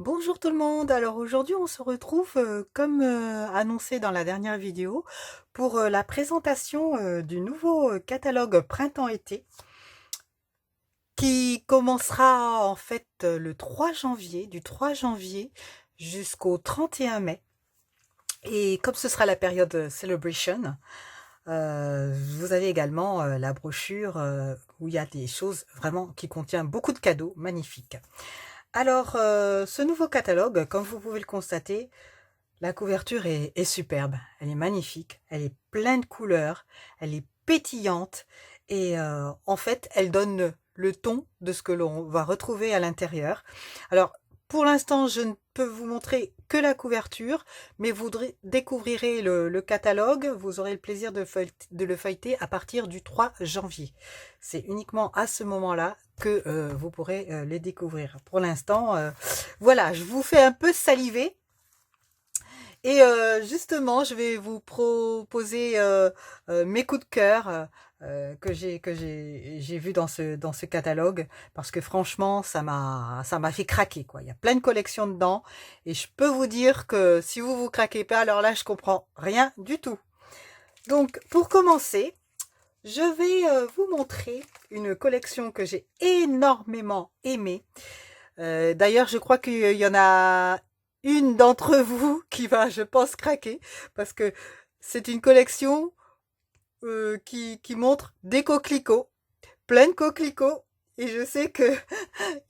Bonjour tout le monde, alors aujourd'hui on se retrouve comme annoncé dans la dernière vidéo pour la présentation du nouveau catalogue printemps-été qui commencera en fait le 3 janvier, du 3 janvier jusqu'au 31 mai. Et comme ce sera la période Celebration, vous avez également la brochure où il y a des choses vraiment qui contient beaucoup de cadeaux magnifiques. Alors, ce nouveau catalogue, comme vous pouvez le constater, la couverture est superbe, elle est magnifique, elle est pleine de couleurs, elle est pétillante et en fait, elle donne le ton de ce que l'on va retrouver à l'intérieur. Alors, pour l'instant, je ne peux vous montrer que la couverture, mais vous découvrirez le catalogue, vous aurez le plaisir de le feuilleter à partir du 3 janvier. C'est uniquement à ce moment-là que vous pourrez les découvrir. Pour l'instant, voilà, je vous fais un peu saliver. Et justement, je vais vous proposer mes coups de cœur que j'ai vu dans ce catalogue parce que franchement, ça m'a fait craquer quoi. Il y a plein de collections dedans et je peux vous dire que si vous craquez pas, alors là, je comprends rien du tout. Donc, pour commencer, je vais vous montrer une collection que j'ai énormément aimée. D'ailleurs, je crois qu'il y en a une d'entre vous qui va, je pense, craquer parce que c'est une collection qui montre des coquelicots, plein de coquelicots. Et je sais que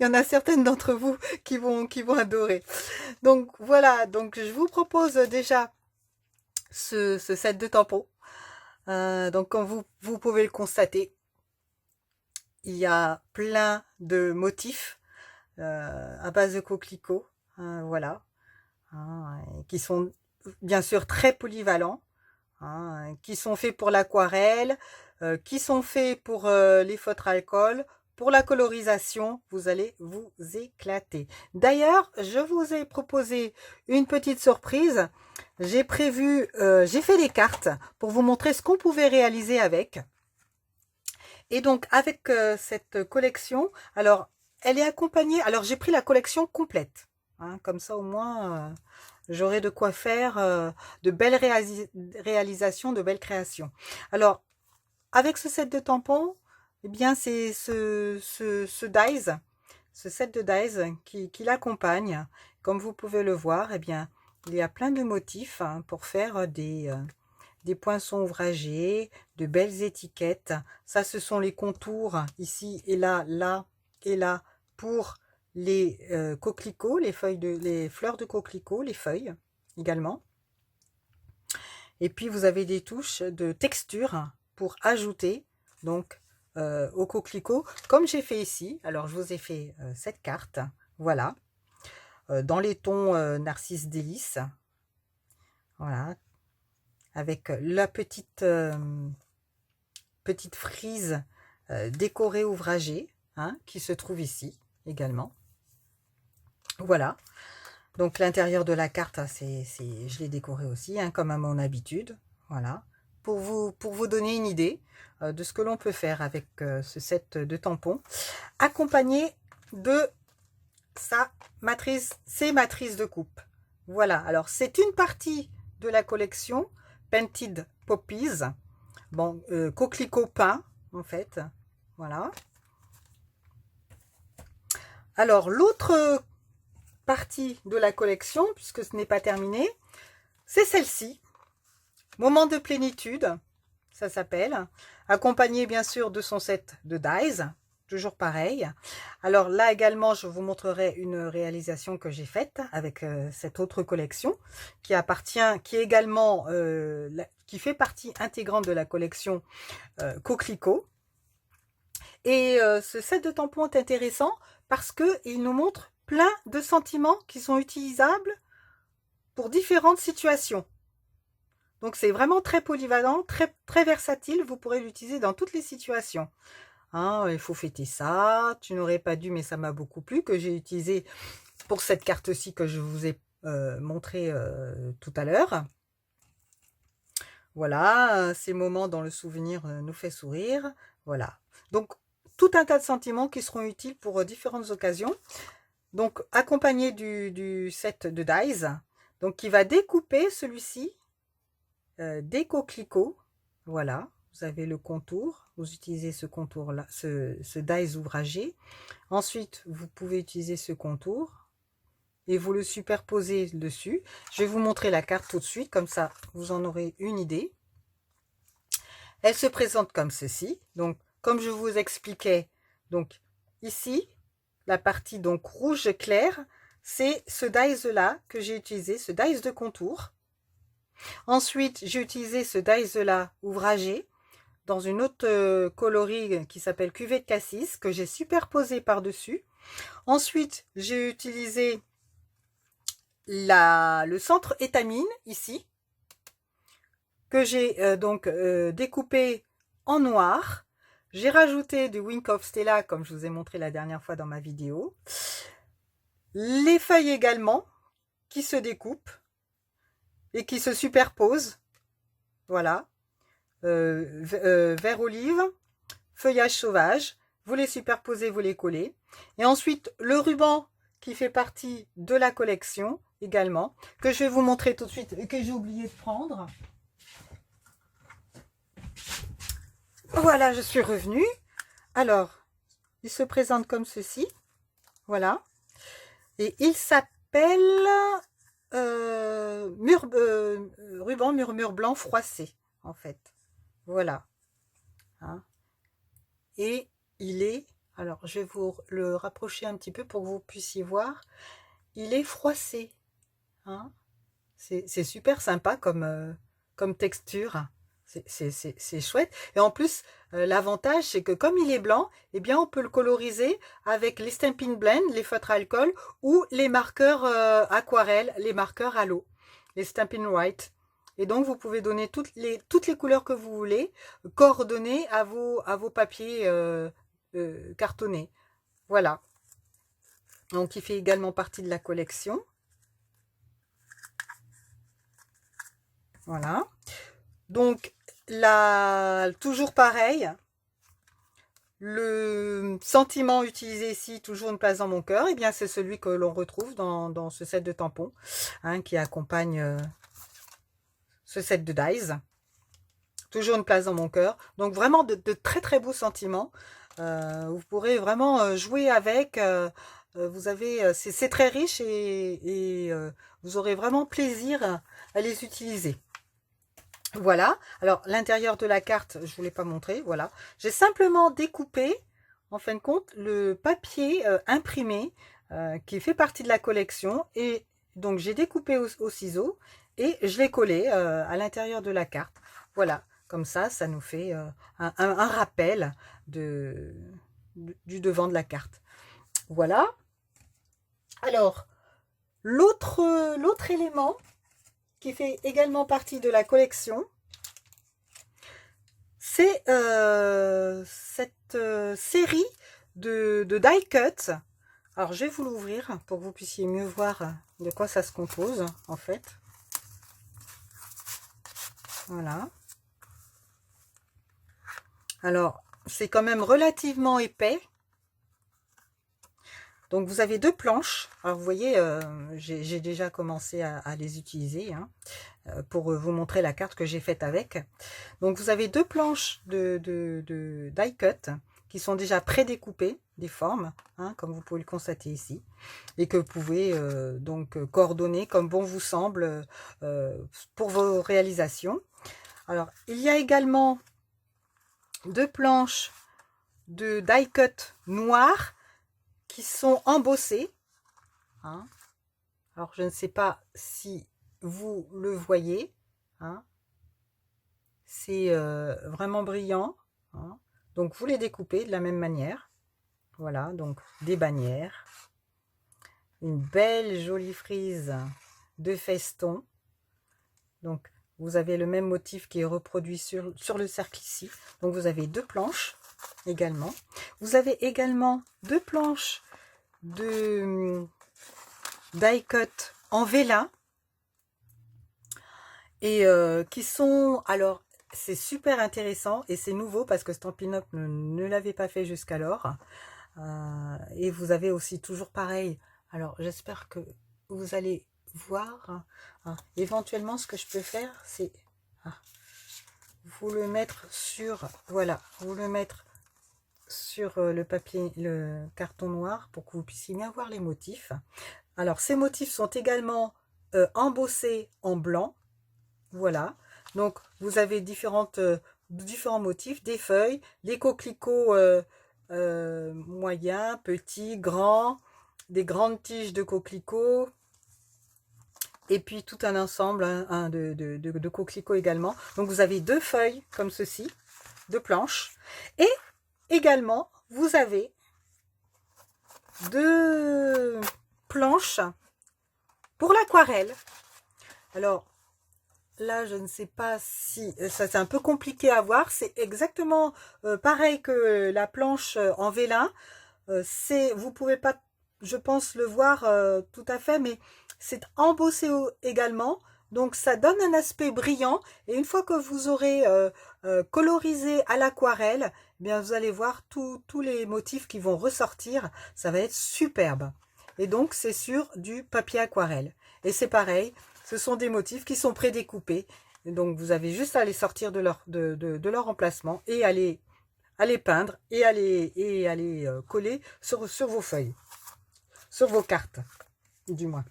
il y en a certaines d'entre vous qui vont adorer. Donc voilà, donc je vous propose déjà ce set de tampons. Donc comme vous pouvez le constater, il y a plein de motifs à base de coquelicots. Voilà. Qui sont bien sûr très polyvalents, qui sont faits pour l'aquarelle, qui sont faits pour les feutres alcool, pour la colorisation, vous allez vous éclater. D'ailleurs, je vous ai proposé une petite surprise. J'ai fait des cartes pour vous montrer ce qu'on pouvait réaliser avec. Et donc, avec cette collection, alors, elle est accompagnée, alors j'ai pris la collection complète, comme ça au moins, j'aurai de quoi faire de belles réalisations, de belles créations. Alors, avec ce set de tampons, eh bien, c'est ce dies, ce set de dies qui l'accompagne. Comme vous pouvez le voir, eh bien, il y a plein de motifs pour faire des poinçons ouvragés, de belles étiquettes. Ça, ce sont les contours ici et là, là et là pour les coquelicots, les fleurs de coquelicot, les feuilles également. Et puis vous avez des touches de texture pour ajouter donc au coquelicot, comme j'ai fait ici. Alors je vous ai fait cette carte, voilà, dans les tons Narcisse Délice, voilà, avec la petite frise décorée ouvragée qui se trouve ici également. Voilà. Donc l'intérieur de la carte, je l'ai décoré aussi, comme à mon habitude. Voilà. Pour vous donner une idée de ce que l'on peut faire avec ce set de tampons, accompagné de ses matrices de coupe. Voilà. Alors c'est une partie de la collection Painted Poppies. Bon, coquelicot peint, en fait. Voilà. Alors, l'autre partie de la collection, puisque ce n'est pas terminé, c'est celle-ci. Moment de plénitude, ça s'appelle. Accompagné, bien sûr, de son set de dies. Toujours pareil. Alors là également, je vous montrerai une réalisation que j'ai faite avec cette autre collection qui également, qui fait partie intégrante de la collection Coquelicot. Et ce set de tampons est intéressant parce qu'il nous montre plein de sentiments qui sont utilisables pour différentes situations. Donc c'est vraiment très polyvalent, très, très versatile. Vous pourrez l'utiliser dans toutes les situations. Il faut fêter ça, tu n'aurais pas dû, mais ça m'a beaucoup plu, que j'ai utilisé pour cette carte-ci que je vous ai montré tout à l'heure. Voilà, ces moments dont le souvenir nous fait sourire. Voilà. Donc, tout un tas de sentiments qui seront utiles pour différentes occasions. donc accompagné du set de dies, donc qui va découper celui-ci des coquelicots. Voilà, vous avez le contour, vous utilisez ce contour là, ce dies ouvragé. Ensuite vous pouvez utiliser ce contour et vous le superposez dessus. Je vais vous montrer la carte tout de suite, comme ça vous en aurez une idée. Elle se présente comme ceci. Donc comme je vous expliquais, donc ici la partie donc rouge clair, c'est ce dies là que j'ai utilisé, ce dies de contour. Ensuite j'ai utilisé ce dies là ouvragé dans une autre coloris qui s'appelle cuvée de cassis, que j'ai superposé par dessus. Ensuite j'ai utilisé le centre étamine ici, que j'ai donc découpé en noir. J'ai rajouté du Wink of Stella, comme je vous ai montré la dernière fois dans ma vidéo. Les feuilles également, qui se découpent et qui se superposent. Voilà. Vert olive, feuillage sauvage. Vous les superposez, vous les collez. Et ensuite, le ruban qui fait partie de la collection également, que je vais vous montrer tout de suite et que j'ai oublié de prendre. Voilà, je suis revenue. Alors, il se présente comme ceci. Voilà. Et il s'appelle ruban murmure blanc froissé, en fait. Voilà. Hein. Et il est, alors je vais vous le rapprocher un petit peu pour que vous puissiez voir, il est froissé. Hein. C'est super sympa comme texture. C'est chouette. Et en plus, l'avantage, c'est que comme il est blanc, eh bien, on peut le coloriser avec les Stampin' Blend, les feutres à alcool, ou les marqueurs aquarelles, les marqueurs à l'eau, les Stampin' White. Et donc, vous pouvez donner toutes les couleurs que vous voulez, coordonnées à vos papiers cartonnés. Voilà. Donc, il fait également partie de la collection. Voilà. Donc, toujours pareil, le sentiment utilisé ici, toujours une place dans mon cœur, et bien c'est celui que l'on retrouve dans ce set de tampons, hein, qui accompagne ce set de dies. Toujours une place dans mon cœur. Donc vraiment de très très beaux sentiments. Vous pourrez vraiment jouer avec. Vous avez, c'est très riche et vous aurez vraiment plaisir à les utiliser. Voilà, alors l'intérieur de la carte, je ne vous l'ai pas montré, voilà. J'ai simplement découpé, en fin de compte, le papier imprimé qui fait partie de la collection. Et donc j'ai découpé au ciseau et je l'ai collé à l'intérieur de la carte. Voilà, comme ça nous fait un rappel du devant de la carte. Voilà. Alors, l'autre élément qui fait également partie de la collection, c'est cette série de die cut. Alors, je vais vous l'ouvrir pour que vous puissiez mieux voir de quoi ça se compose, en fait. Voilà. Alors, c'est quand même relativement épais. Donc, vous avez deux planches. Alors, vous voyez, j'ai déjà commencé à les utiliser pour vous montrer la carte que j'ai faite avec. Donc, vous avez deux planches de die cut qui sont déjà prédécoupées, des formes, comme vous pouvez le constater ici, et que vous pouvez donc coordonner comme bon vous semble pour vos réalisations. Alors, il y a également deux planches de die cut noir qui sont embossés. Alors, je ne sais pas si vous le voyez. C'est vraiment brillant. Donc, vous les découpez de la même manière. Voilà, donc des bannières. Une belle jolie frise de feston. Donc, vous avez le même motif qui est reproduit sur le cercle ici. Donc, vous avez deux planches également. Vous avez également deux planches de die cut en vélin et qui sont, alors c'est super intéressant et c'est nouveau parce que Stampin' Up ne l'avait pas fait jusqu'alors. Et vous avez aussi toujours pareil Alors, j'espère que vous allez voir. Éventuellement, ce que je peux faire, c'est vous le mettre sur, voilà, vous le mettre sur le papier, le carton noir, pour que vous puissiez bien voir les motifs. Alors, ces motifs sont également embossés en blanc. Voilà. Donc, vous avez différents motifs, des feuilles, des coquelicots moyens, petits, grands, des grandes tiges de coquelicots, et puis tout un ensemble de coquelicots également. Donc, vous avez deux feuilles comme ceci, deux planches, et également, vous avez deux planches pour l'aquarelle. Alors, là, je ne sais pas si... Ça, c'est un peu compliqué à voir. C'est exactement pareil que la planche en vélin. Vous pouvez pas, je pense, le voir tout à fait, mais c'est embossé également. Donc, ça donne un aspect brillant. Et une fois que vous aurez colorisé à l'aquarelle, eh bien, vous allez voir tous les motifs qui vont ressortir. Ça va être superbe. Et donc, c'est sur du papier aquarelle. Et c'est pareil, ce sont des motifs qui sont prédécoupés. Donc, vous avez juste à les sortir de leur emplacement et à les peindre et à les coller sur vos feuilles, sur vos cartes, du moins.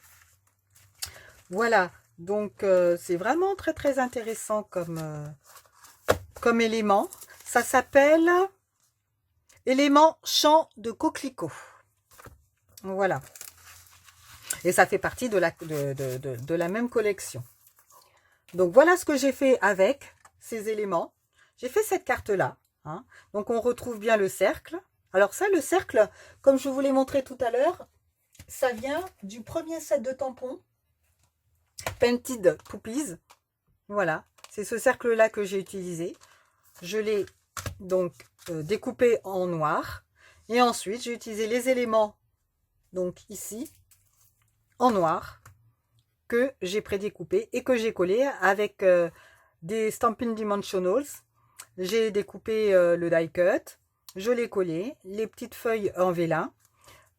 Voilà, donc c'est vraiment très très intéressant comme élément. Ça s'appelle élément champ de coquelicot. Voilà. Et ça fait partie de la même collection. Donc voilà ce que j'ai fait avec ces éléments. J'ai fait cette carte-là. Hein. Donc on retrouve bien le cercle. Alors ça, le cercle, comme je vous l'ai montré tout à l'heure, ça vient du premier set de tampons Painted Puppies. Voilà, c'est ce cercle-là que j'ai utilisé. Je l'ai donc découpé en noir. Et ensuite, j'ai utilisé les éléments, donc ici, en noir, que j'ai prédécoupé et que j'ai collé avec des Stampin' Dimensionals. J'ai découpé le die cut, je l'ai collé, les petites feuilles en vélin,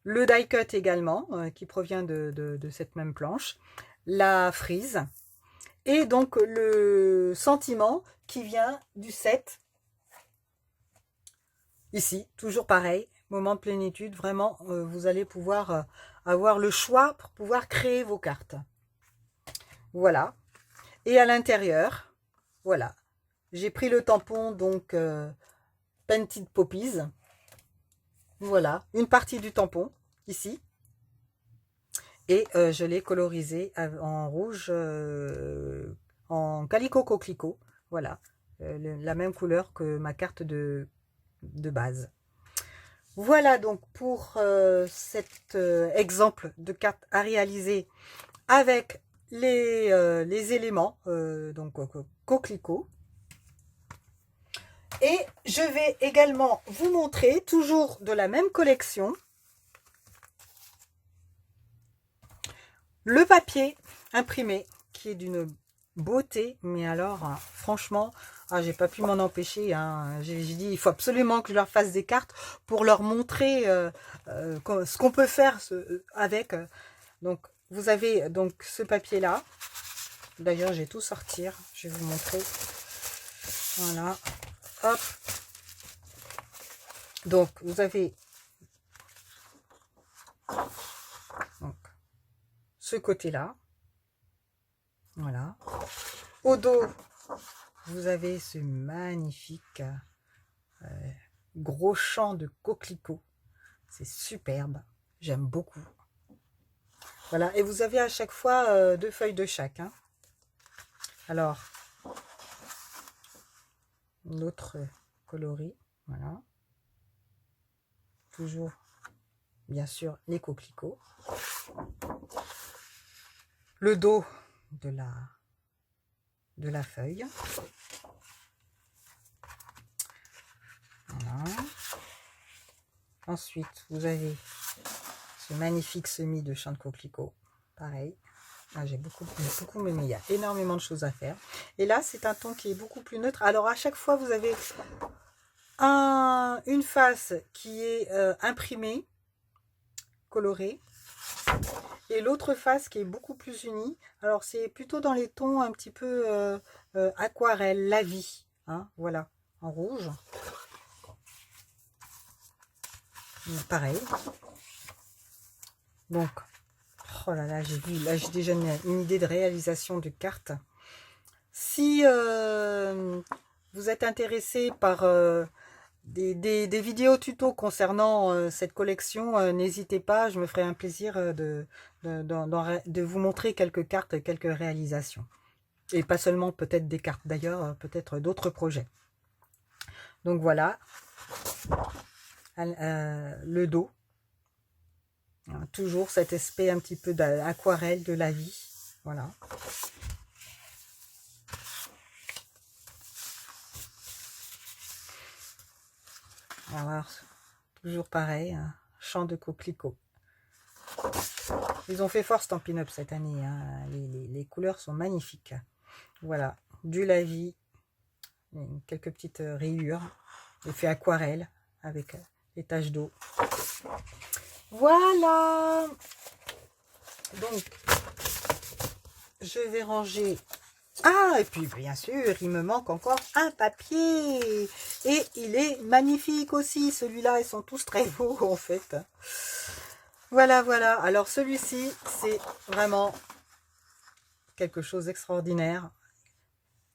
le die cut également, qui provient de cette même planche, la frise, et donc le sentiment qui vient du set, ici, toujours pareil, moment de plénitude, vraiment, vous allez pouvoir avoir le choix pour pouvoir créer vos cartes. Voilà, et à l'intérieur, voilà, j'ai pris le tampon, donc Painted Puppies. Voilà, une partie du tampon, ici. Et je l'ai colorisé en rouge, en calico coquelicot. Voilà, la même couleur que ma carte de base. Voilà donc pour cet exemple de carte à réaliser avec les éléments, donc coquelicot. Et je vais également vous montrer, toujours de la même collection, le papier imprimé, qui est d'une beauté. Mais alors, franchement, j'ai pas pu m'en empêcher. Hein. J'ai dit, il faut absolument que je leur fasse des cartes pour leur montrer ce qu'on peut faire avec. Donc, vous avez donc ce papier-là. D'ailleurs, j'ai tout sortir. Je vais vous montrer. Voilà. Hop. Donc, vous avez donc, ce côté-là. Voilà. Au dos, vous avez ce magnifique gros champ de coquelicots. C'est superbe. J'aime beaucoup. Voilà. Et vous avez à chaque fois deux feuilles de chaque. Hein. Alors, l'autre coloris. Voilà. Toujours, bien sûr, les coquelicots. Le dos de la feuille. Voilà. Ensuite, vous avez ce magnifique semis de champ de coquelicot. Pareil. J'ai beaucoup aimé. Il y a énormément de choses à faire. Et là, c'est un ton qui est beaucoup plus neutre. Alors, à chaque fois, vous avez une face qui est imprimée, colorée. Et l'autre face qui est beaucoup plus unie, alors c'est plutôt dans les tons un petit peu aquarelle, la vie, hein, voilà, en rouge. Pareil. Donc, oh là là, j'ai vu, là j'ai déjà une idée de réalisation de cartes. Si vous êtes intéressé par des vidéos tuto concernant cette collection, n'hésitez pas, je me ferai un plaisir de vous montrer quelques cartes, quelques réalisations. Et pas seulement peut-être des cartes d'ailleurs, peut-être d'autres projets. Donc voilà, le dos. Toujours cet aspect un petit peu d'aquarelle de la vie. Voilà. Alors, toujours pareil, hein, champ de coquelicot. Ils ont fait fort Stampin' Up cette année. Hein. Les couleurs sont magnifiques. Voilà, du lavis, quelques petites rayures, effet aquarelle avec les taches d'eau. Voilà. Donc, je vais ranger. Ah, et puis bien sûr, il me manque encore un papier. Et il est magnifique aussi, celui-là. Ils sont tous très beaux en fait. Voilà, voilà. Alors celui-ci, c'est vraiment quelque chose d'extraordinaire.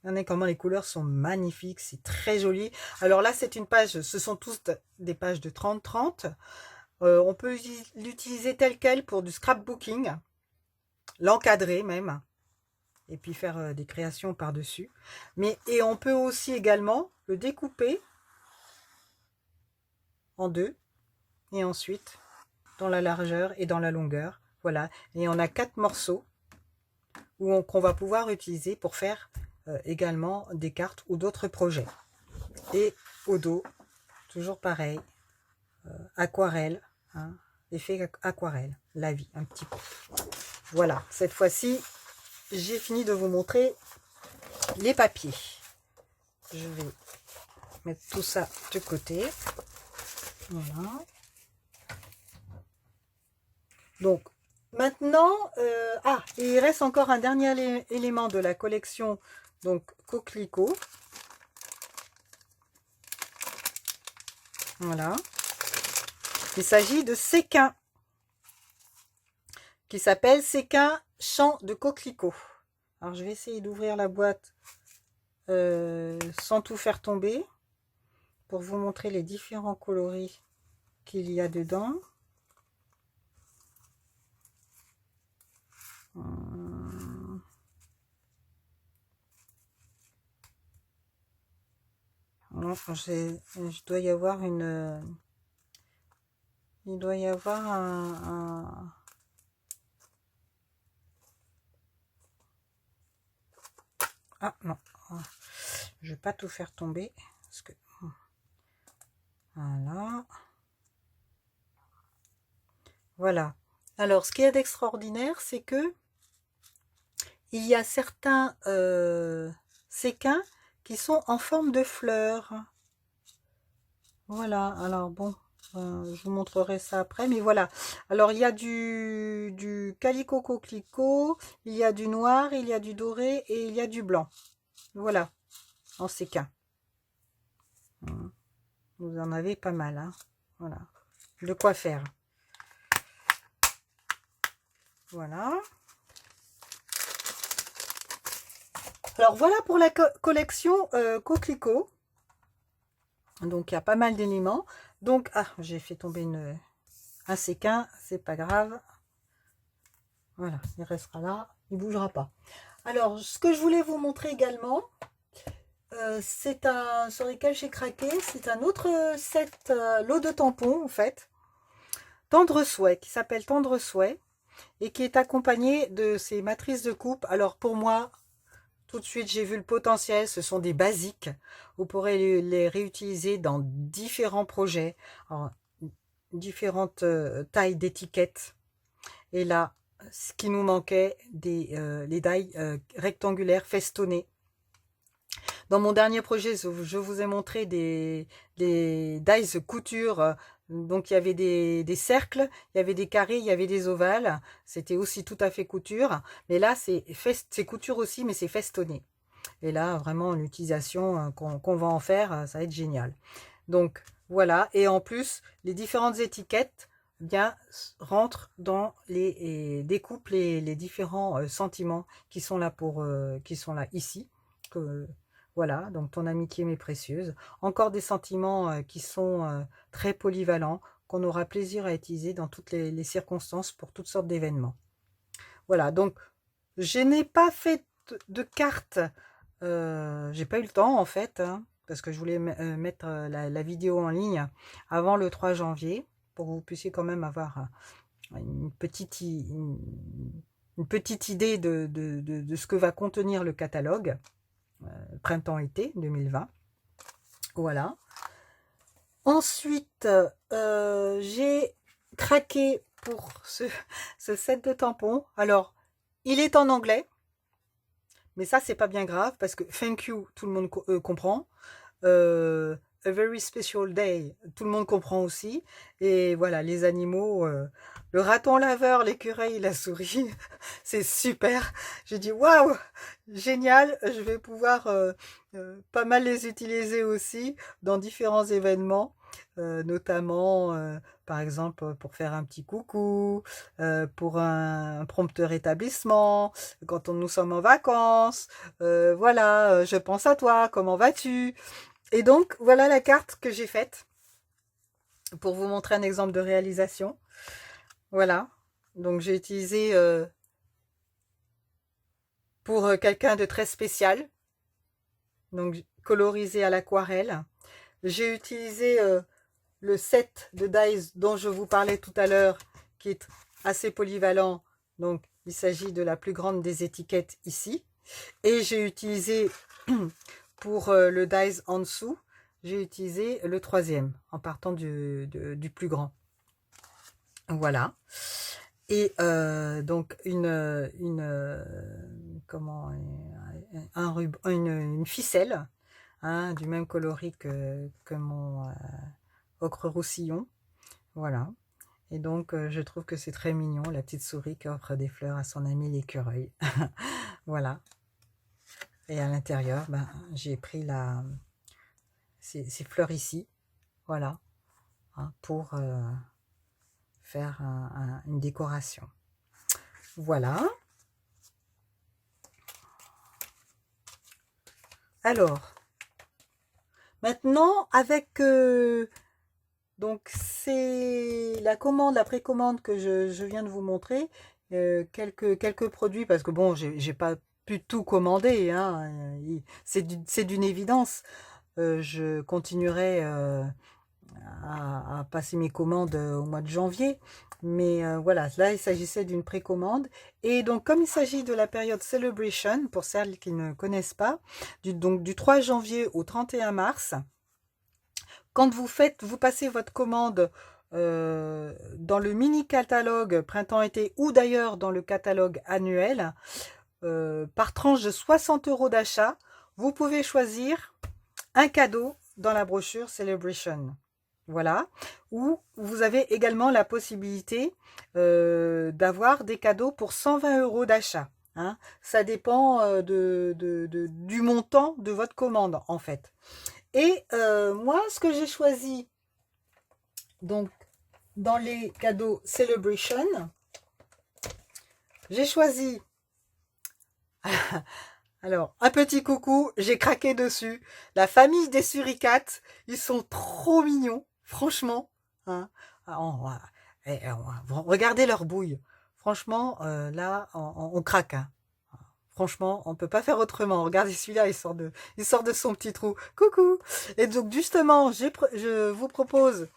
Regardez comment les couleurs sont magnifiques, c'est très joli. Alors là, c'est une page, ce sont tous des pages de 30-30. On peut l'utiliser tel quel pour du scrapbooking, l'encadrer même, et puis faire des créations par-dessus. Et on peut aussi également le découper en deux, et ensuite dans la largeur et dans la longueur. Voilà, et on a 4 morceaux qu'on va pouvoir utiliser pour faire également des cartes ou d'autres projets. Et au dos, toujours pareil, aquarelle, hein, effet aquarelle, la vie un petit peu. Voilà, cette fois-ci, j'ai fini de vous montrer les papiers. Je vais mettre tout ça de côté. Voilà. Donc, maintenant, il reste encore un dernier élément de la collection, donc coquelicot. Voilà. Il s'agit de séquin, qui s'appelle séquin champ de coquelicot. Alors, je vais essayer d'ouvrir la boîte sans tout faire tomber, pour vous montrer les différents coloris qu'il y a dedans. Je dois y avoir une... Il doit y avoir un... Ah non, je vais pas tout faire tomber. Parce que... Voilà. Voilà. Alors, ce qui est d'extraordinaire, c'est que il y a certains séquins qui sont en forme de fleurs. Voilà. Alors, bon, je vous montrerai ça après. Mais voilà. Alors, il y a du calico coquelicot, il y a du noir, il y a du doré et il y a du blanc. Voilà. En séquin. Vous en avez pas mal. Hein. Voilà. De quoi faire. Voilà. Alors voilà pour la collection coquelicot. Donc il y a pas mal d'éléments. Donc, j'ai fait tomber un séquin, c'est pas grave. Voilà, il restera là, il bougera pas. Alors, ce que je voulais vous montrer également, c'est sur lesquels j'ai craqué, c'est un autre set lot de tampons en fait. Tendre souhait, qui s'appelle Tendre souhait, et qui est accompagné de ces matrices de coupe. Alors pour moi, tout de suite, j'ai vu le potentiel. Ce sont des basiques. Vous pourrez les réutiliser dans différents projets, en différentes tailles d'étiquettes. Et là, ce qui nous manquait, les die rectangulaires festonnés. Dans mon dernier projet, je vous ai montré des dies couture Donc il y avait des cercles, il y avait des carrés, il y avait des ovales. C'était aussi tout à fait couture. Mais là, c'est couture aussi, mais c'est festonné. Et là, vraiment, l'utilisation qu'on va en faire, ça va être génial. Donc voilà. Et en plus, les différentes étiquettes bien rentrent dans les découpent les différents sentiments qui sont là qui sont là ici. Voilà, donc ton amitié m'est précieuse. Encore des sentiments qui sont très polyvalents, qu'on aura plaisir à utiliser dans toutes les circonstances pour toutes sortes d'événements. Voilà, donc je n'ai pas fait de cartes, j'ai pas eu le temps en fait, hein, parce que je voulais mettre la vidéo en ligne avant le 3 janvier, pour que vous puissiez quand même avoir une petite, une petite idée de ce que va contenir le catalogue printemps-été 2020. Voilà. Ensuite, j'ai craqué pour ce set de tampons. Alors, il est en anglais, mais ça, c'est pas bien grave parce que thank you, tout le monde comprend. A very special day, tout le monde comprend aussi. Et voilà, les animaux, le raton laveur, l'écureuil, la souris, c'est super. J'ai dit waouh, génial, je vais pouvoir pas mal les utiliser aussi dans différents événements, notamment par exemple pour faire un petit coucou, pour un prompteur établissement, quand nous sommes en vacances, voilà, je pense à toi, comment vas-tu? Et donc, voilà la carte que j'ai faite pour vous montrer un exemple de réalisation. Voilà. Donc, j'ai utilisé pour quelqu'un de très spécial. Donc, colorisé à l'aquarelle. J'ai utilisé le set de dies dont je vous parlais tout à l'heure, qui est assez polyvalent. Donc, il s'agit de la plus grande des étiquettes ici. Et j'ai utilisé... Pour le dies en dessous, j'ai utilisé le 3e en partant du plus grand. Voilà. Et donc comment une ficelle hein, du même coloris que mon ocre roussillon. Voilà. Et donc je trouve que c'est très mignon, la petite souris qui offre des fleurs à son ami l'écureuil. Voilà. Et à l'intérieur, ben, j'ai pris ces fleurs ici, voilà, hein, pour faire une décoration. Voilà. Alors, maintenant, avec... donc, c'est la commande, la précommande que je viens de vous montrer. Quelques produits, parce que bon, j'ai pas pu tout commander, hein, c'est d'une évidence. Je continuerai à passer mes commandes au mois de janvier. Mais voilà, là, il s'agissait d'une précommande. Et donc, comme il s'agit de la période Celebration, pour celles qui ne connaissent pas, donc du 3 janvier au 31 mars, quand vous passez votre commande dans le mini catalogue printemps-été ou d'ailleurs dans le catalogue annuel, par tranche de 60 € d'achat, vous pouvez choisir un cadeau dans la brochure Celebration. Voilà. Ou vous avez également la possibilité d'avoir des cadeaux pour 120 € d'achat. Hein. Ça dépend du montant de votre commande, en fait. Et moi, ce que j'ai choisi, donc, dans les cadeaux Celebration, j'ai choisi... Alors, un petit coucou, j'ai craqué dessus. La famille des suricates, ils sont trop mignons, franchement. Hein. Regardez leur bouille. Franchement, là, on craque. Hein. Franchement, on ne peut pas faire autrement. Regardez celui-là, il sort de son petit trou. Coucou. Et donc, justement, je vous propose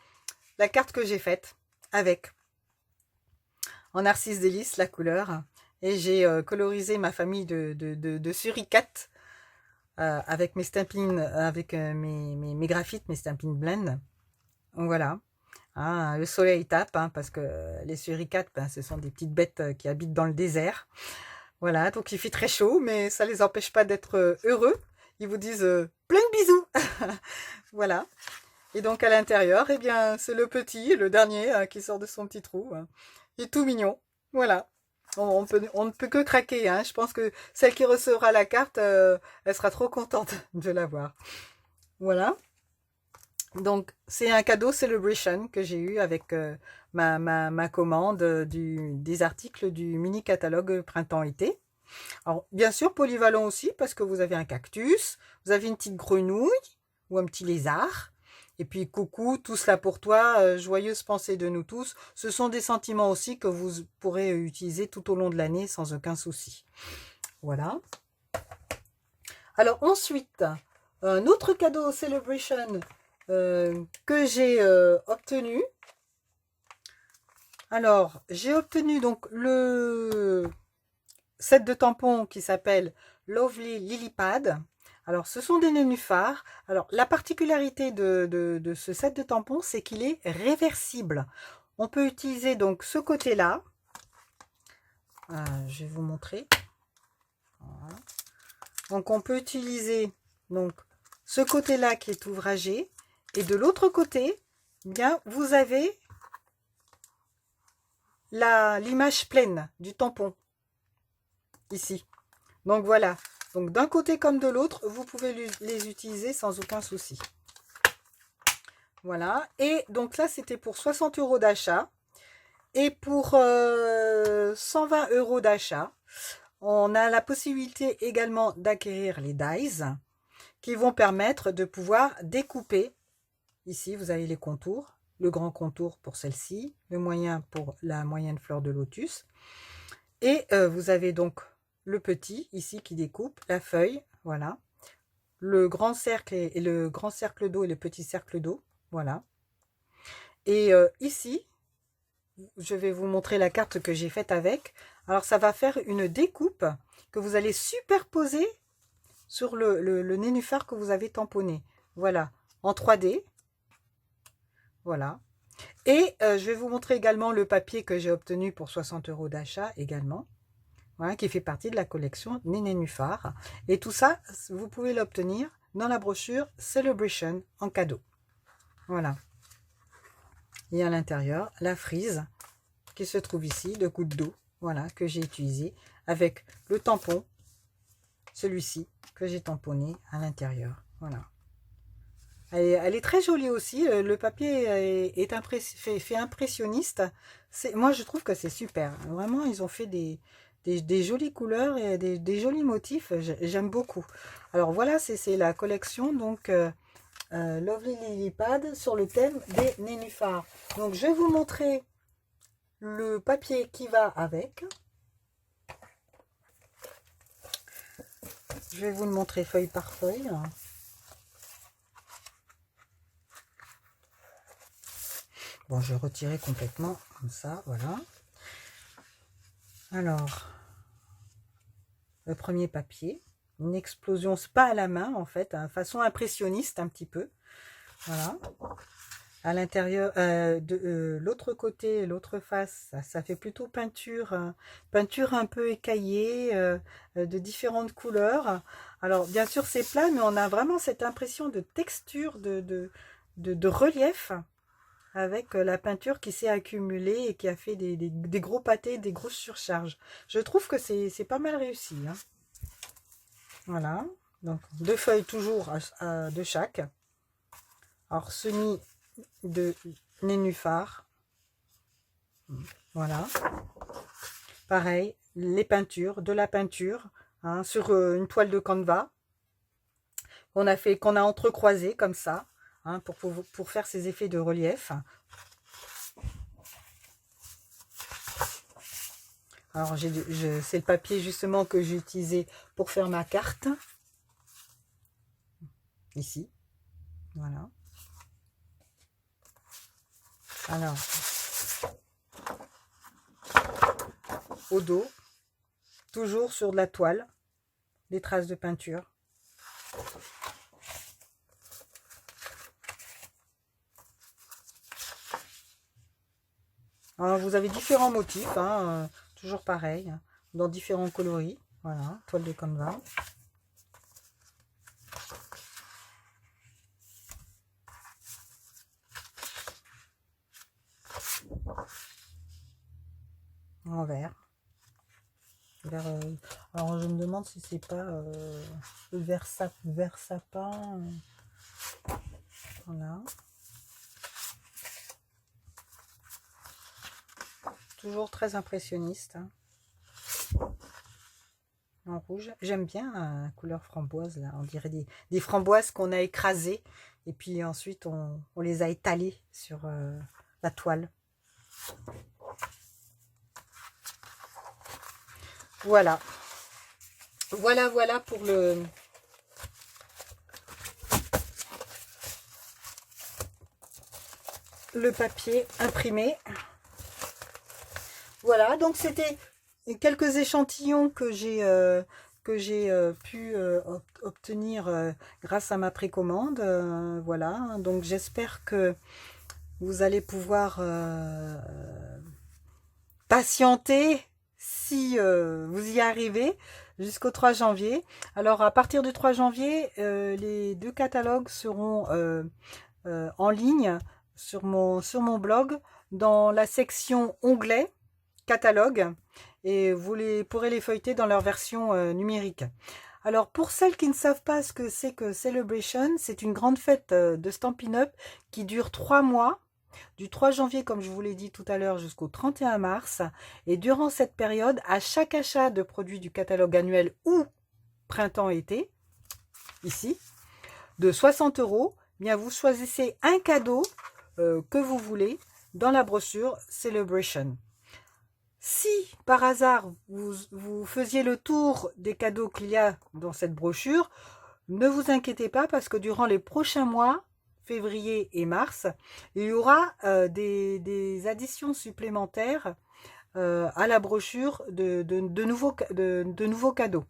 la carte que j'ai faite avec en Narcisse Délice, la couleur. Et j'ai colorisé ma famille de suricates avec mes stampings, avec mes graphites, mes stampings blend. Voilà. Hein, le soleil tape, hein, parce que les suricates, ben, ce sont des petites bêtes qui habitent dans le désert. Voilà, donc il fait très chaud, mais ça les empêche pas d'être heureux. Ils vous disent plein de bisous. Voilà. Et donc à l'intérieur, eh bien, c'est le petit, le dernier, qui sort de son petit trou. Il est tout mignon. Voilà. On ne peut que craquer, hein. Je pense que celle qui recevra la carte, elle sera trop contente de l'avoir. Voilà. Donc, c'est un cadeau Celebration que j'ai eu avec ma commande des articles du mini catalogue printemps-été. Alors, bien sûr, polyvalent aussi, parce que vous avez un cactus, vous avez une petite grenouille ou un petit lézard. Et puis, coucou, tout cela pour toi, joyeuse pensée de nous tous. Ce sont des sentiments aussi que vous pourrez utiliser tout au long de l'année sans aucun souci. Voilà. Alors, ensuite, un autre cadeau Celebration que j'ai obtenu. Alors, j'ai obtenu donc le set de tampons qui s'appelle Lovely Lily Pad. Alors, ce sont des nénuphars. Alors, la particularité de ce set de tampons, c'est qu'il est réversible. On peut utiliser donc ce côté-là. Je vais vous montrer. Voilà. Donc, on peut utiliser donc ce côté-là qui est ouvragé. Et de l'autre côté, bien, vous avez l'image pleine du tampon. Ici. Donc voilà. Donc d'un côté comme de l'autre, vous pouvez les utiliser sans aucun souci. Voilà. Et donc là, c'était pour 60 € d'achat. Et pour 120 € d'achat, on a la possibilité également d'acquérir les dies qui vont permettre de pouvoir découper. Ici, vous avez les contours. Le grand contour pour celle-ci, le moyen pour la moyenne fleur de lotus. Et vous avez donc le petit ici qui découpe, la feuille, voilà. Le grand cercle et le grand cercle d'eau et le petit cercle d'eau, voilà. Et ici, je vais vous montrer la carte que j'ai faite avec. Alors ça va faire une découpe que vous allez superposer sur le nénuphar que vous avez tamponné. Voilà, en 3D. Voilà. Et je vais vous montrer également le papier que j'ai obtenu pour 60 € d'achat également. Voilà, qui fait partie de la collection Nénuphar. Et tout ça, vous pouvez l'obtenir dans la brochure Celebration en cadeau. Voilà. Et à l'intérieur, la frise qui se trouve ici, de gouttes d'eau, voilà, que j'ai utilisé avec le tampon, celui-ci, que j'ai tamponné à l'intérieur. Voilà. Elle est très jolie aussi. Le papier fait impressionniste. Moi, je trouve que c'est super. Vraiment, ils ont fait des jolies couleurs et des jolis motifs. J'aime beaucoup. Alors voilà, c'est la collection donc Lovely Lily Pad sur le thème des nénuphars. Donc je vais vous montrer le papier qui va avec. Je vais vous le montrer feuille par feuille. Bon, je vais retirer complètement comme ça, voilà. Alors, le premier papier, une explosion, c'est pas à la main en fait, hein, façon impressionniste un petit peu. Voilà. À l'intérieur, de l'autre côté, l'autre face, ça fait plutôt peinture, peinture un peu écaillée, de différentes couleurs. Alors, bien sûr, c'est plat, mais on a vraiment cette impression de texture, de relief, avec la peinture qui s'est accumulée et qui a fait des gros pâtés, des grosses surcharges. Je trouve que c'est pas mal réussi. Hein. Voilà. Donc, 2 feuilles toujours de chaque. Alors, semis de nénuphar. Voilà. Pareil, les peintures, de la peinture hein, sur une toile de canevas qu'on a entrecroisé comme ça hein, pour faire ces effets de relief. Alors, c'est le papier justement que j'ai utilisé pour faire ma carte. Ici. Voilà. Alors, au dos, toujours sur de la toile, des traces de peinture. Alors, vous avez différents motifs, hein, toujours pareil, hein, dans différents coloris. Voilà, toile de canevas. en vert. Alors je me demande si c'est pas le vert sapin. Voilà. Toujours très impressionniste. Hein. En rouge. J'aime bien la couleur framboise, là. On dirait des framboises qu'on a écrasées. Et puis ensuite, on les a étalées sur la toile. Voilà. Voilà pour le papier imprimé. Voilà, donc c'était quelques échantillons que j'ai pu obtenir grâce à ma précommande. Voilà, donc j'espère que vous allez pouvoir patienter si vous y arrivez jusqu'au 3 janvier. Alors à partir du 3 janvier, les 2 catalogues seront en ligne sur mon blog dans la section onglet catalogue et vous pourrez les feuilleter dans leur version numérique. Alors pour celles qui ne savent pas ce que c'est que Celebration, c'est une grande fête de Stampin' Up qui dure 3 mois, du 3 janvier comme je vous l'ai dit tout à l'heure jusqu'au 31 mars. Et durant cette période, à chaque achat de produits du catalogue annuel ou printemps-été, ici, de 60 €, bien vous choisissez un cadeau que vous voulez dans la brochure Celebration. Si par hasard vous faisiez le tour des cadeaux qu'il y a dans cette brochure, ne vous inquiétez pas parce que durant les prochains mois, février et mars, il y aura des additions supplémentaires à la brochure de nouveaux cadeaux.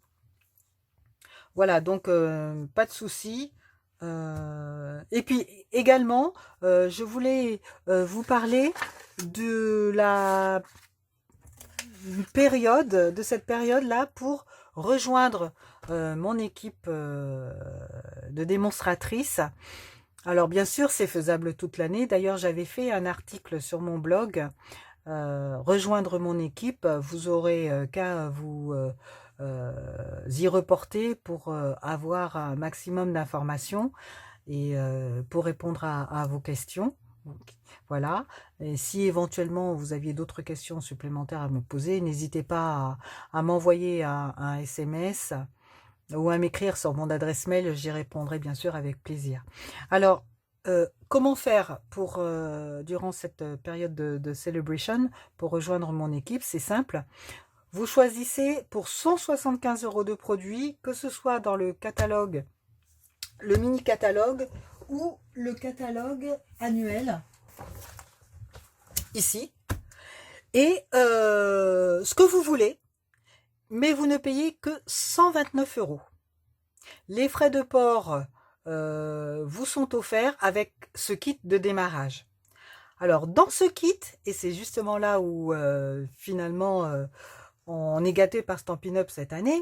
Voilà, donc pas de souci. Et puis également, je voulais vous parler de cette période-là pour rejoindre mon équipe de démonstratrices. Alors bien sûr, c'est faisable toute l'année. D'ailleurs, j'avais fait un article sur mon blog, rejoindre mon équipe. Vous aurez qu'à vous y reporter pour avoir un maximum d'informations et pour répondre à vos questions. Donc, voilà. Et si éventuellement vous aviez d'autres questions supplémentaires à me poser, n'hésitez pas à m'envoyer un SMS ou à m'écrire sur mon adresse mail, j'y répondrai bien sûr avec plaisir. Alors, comment faire pour, durant cette période de celebration, pour rejoindre mon équipe? C'est simple. Vous choisissez pour 175 € de produits, que ce soit dans le catalogue, le mini catalogue ou le catalogue annuel, ici, et ce que vous voulez, mais vous ne payez que 129 €. Les frais de port vous sont offerts avec ce kit de démarrage. Alors dans ce kit, et c'est justement là où finalement on est gâté par Stampin' Up cette année,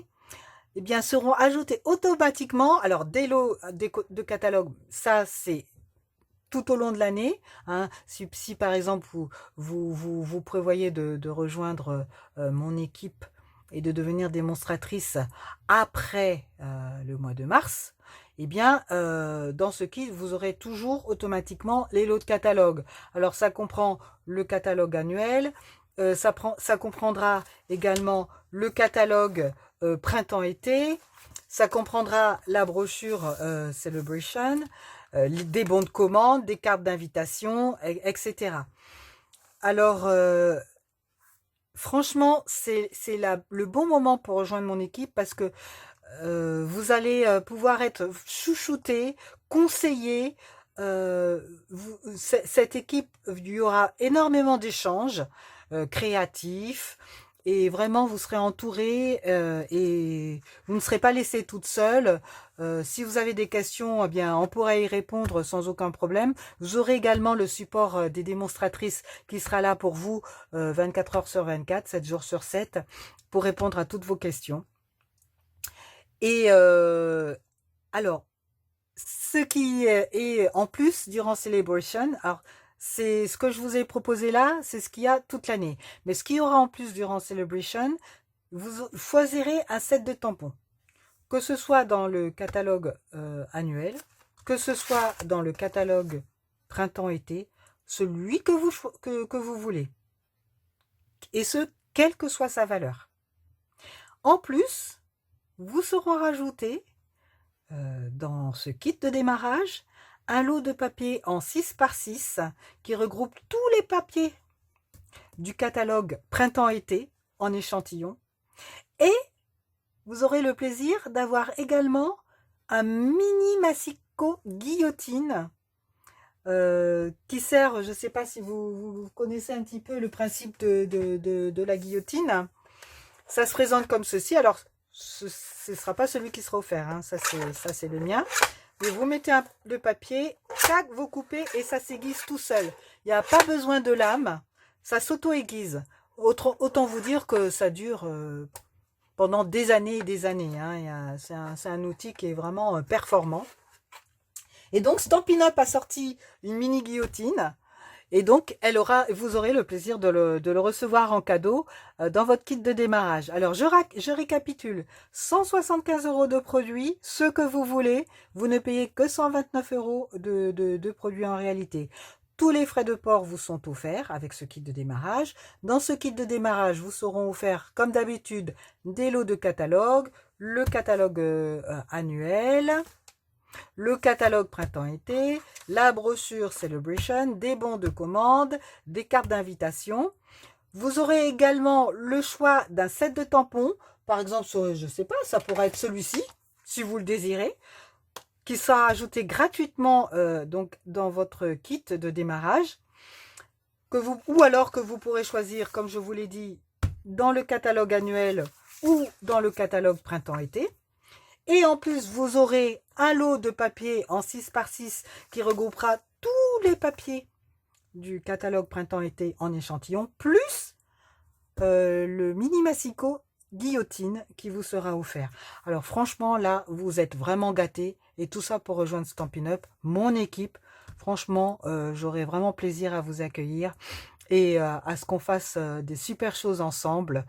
eh bien seront ajoutés automatiquement, alors des lots de catalogue, ça c'est tout au long de l'année. Hein, si par exemple vous prévoyez de rejoindre mon équipe et de devenir démonstratrice après le mois de mars, eh bien, dans ce kit, vous aurez toujours automatiquement les lots de catalogue. Alors, ça comprend le catalogue annuel, ça comprendra également le catalogue printemps-été, ça comprendra la brochure Celebration, des bons de commande, des cartes d'invitation, etc. Alors, franchement, c'est le bon moment pour rejoindre mon équipe parce que vous allez pouvoir être chouchouté, conseillé. Cette équipe, il y aura énormément d'échanges créatifs et vraiment vous serez entouré et vous ne serez pas laissé toute seule. Si vous avez des questions, eh bien, on pourra y répondre sans aucun problème. Vous aurez également le support des démonstratrices qui sera là pour vous 24 heures sur 24, 7 jours sur 7 pour répondre à toutes vos questions. Et alors, ce qui est en plus durant Celebration, alors c'est ce que je vous ai proposé là, c'est ce qu'il y a toute l'année. Mais ce qu'il y aura en plus durant Celebration, vous choisirez un set de tampons. Que ce soit dans le catalogue annuel, que ce soit dans le catalogue printemps-été, celui que vous voulez. Et ce, quelle que soit sa valeur. En plus, vous seront rajoutés dans ce kit de démarrage un lot de papier en 6 par 6 qui regroupe tous les papiers du catalogue printemps-été en échantillon. Et vous aurez le plaisir d'avoir également un mini massicot guillotine qui sert, je ne sais pas si vous connaissez un petit peu le principe de la guillotine. Ça se présente comme ceci. Alors, ce ne sera pas celui qui sera offert, hein. Ça c'est le mien. Et vous mettez le papier, tac, vous coupez et ça s'aiguise tout seul. Il n'y a pas besoin de lame, ça s'auto-aiguise. Autant vous dire que ça dure pendant des années et des années, hein. C'est un outil qui est vraiment performant. Et donc Stampin' Up a sorti une mini guillotine. Et donc, vous aurez le plaisir de le recevoir en cadeau dans votre kit de démarrage. Alors, je récapitule. 175 € de produits, ce que vous voulez. Vous ne payez que 129 € de produits en réalité. Tous les frais de port vous sont offerts avec ce kit de démarrage. Dans ce kit de démarrage, vous seront offerts, comme d'habitude, des lots de catalogue, le catalogue annuel, le catalogue printemps-été, la brochure Celebration, des bons de commande, des cartes d'invitation. Vous aurez également le choix d'un set de tampons. Par exemple, je ne sais pas, ça pourrait être celui-ci, si vous le désirez, qui sera ajouté gratuitement donc dans votre kit de démarrage. Ou alors que vous pourrez choisir, comme je vous l'ai dit, dans le catalogue annuel ou dans le catalogue printemps-été. Et en plus, vous aurez un lot de papier en 6 par 6 qui regroupera tous les papiers du catalogue printemps-été en échantillon, plus le mini massicot guillotine qui vous sera offert. Alors franchement, là, vous êtes vraiment gâtés. Et tout ça pour rejoindre Stampin' Up, mon équipe. Franchement, j'aurai vraiment plaisir à vous accueillir et à ce qu'on fasse des super choses ensemble.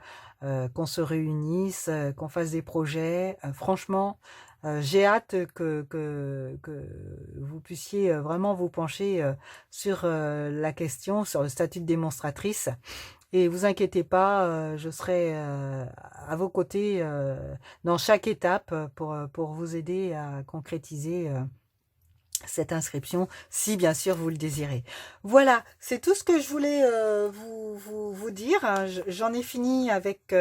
Qu'on se réunisse, qu'on fasse des projets. Franchement, j'ai hâte que vous puissiez vraiment vous pencher sur la question, sur le statut de démonstratrice. Et vous inquiétez pas, je serai à vos côtés dans chaque étape pour vous aider à concrétiser cette inscription, si bien sûr vous le désirez. Voilà, c'est tout ce que je voulais vous dire. J'en ai fini avec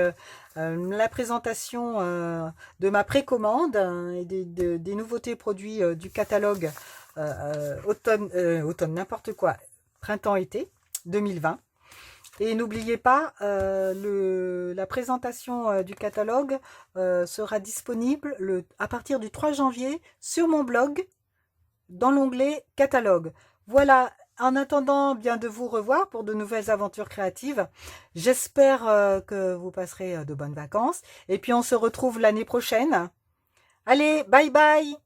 la présentation de ma précommande et des nouveautés produits du catalogue automne n'importe quoi, printemps-été 2020. Et n'oubliez pas, la présentation du catalogue sera disponible à partir du 3 janvier sur mon blog, dans l'onglet catalogue. Voilà, en attendant bien de vous revoir pour de nouvelles aventures créatives, j'espère que vous passerez de bonnes vacances et puis on se retrouve l'année prochaine. Allez, bye bye!